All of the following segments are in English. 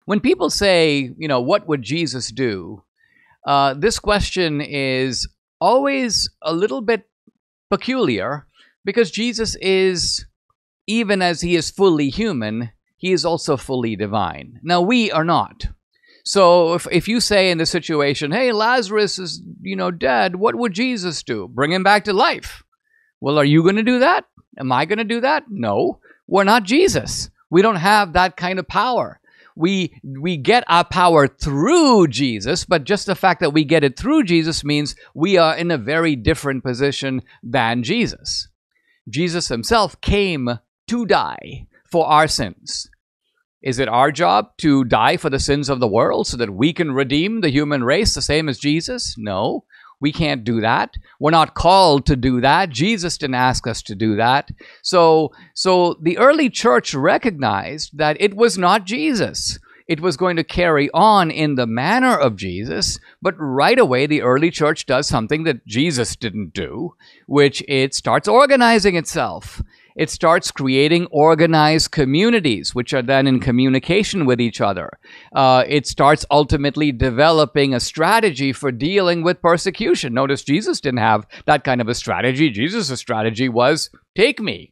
When people say, what would Jesus do? This question is always a little bit peculiar because Jesus is, even as he is fully human, he is also fully divine. Now, we are not. So if you say in this situation, hey, Lazarus is, dead, what would Jesus do? Bring him back to life. Well, are you going to do that? Am I going to do that? No, we're not Jesus. We don't have that kind of power. We get our power through Jesus, but just the fact that we get it through Jesus means we are in a very different position than Jesus. Jesus himself came to die for our sins. Is it our job to die for the sins of the world so that we can redeem the human race the same as Jesus? No, we can't do that. We're not called to do that. Jesus didn't ask us to do that. So the early church recognized that it was not Jesus. It was going to carry on in the manner of Jesus, but right away the early church does something that Jesus didn't do, which it starts organizing itself. It starts creating organized communities, which are then in communication with each other. It starts ultimately developing a strategy for dealing with persecution. Notice Jesus didn't have that kind of a strategy. Jesus' strategy was, take me.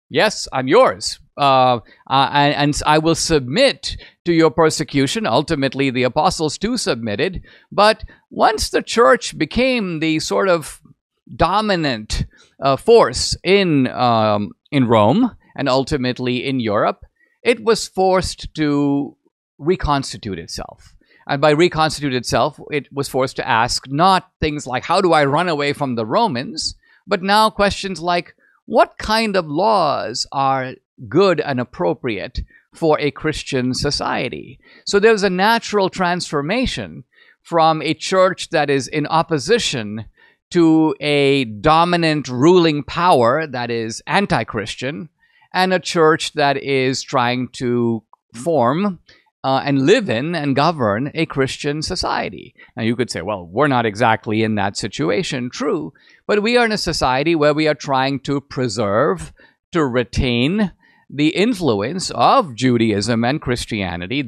Yes, I'm yours. And I will submit to your persecution. Ultimately, the apostles too submitted. But once the church became the sort of dominant force in Rome and ultimately in Europe, it was forced to reconstitute itself. And by reconstitute itself, it was forced to ask not things like, how do I run away from the Romans? But now questions like, what kind of laws are good and appropriate for a Christian society? So there's a natural transformation from a church that is in opposition to a dominant ruling power that is anti-Christian, and a church that is trying to form and live in and govern a Christian society. Now you could say, well, we're not exactly in that situation. True, but we are in a society where we are trying to preserve, to retain the influence of Judaism and Christianity.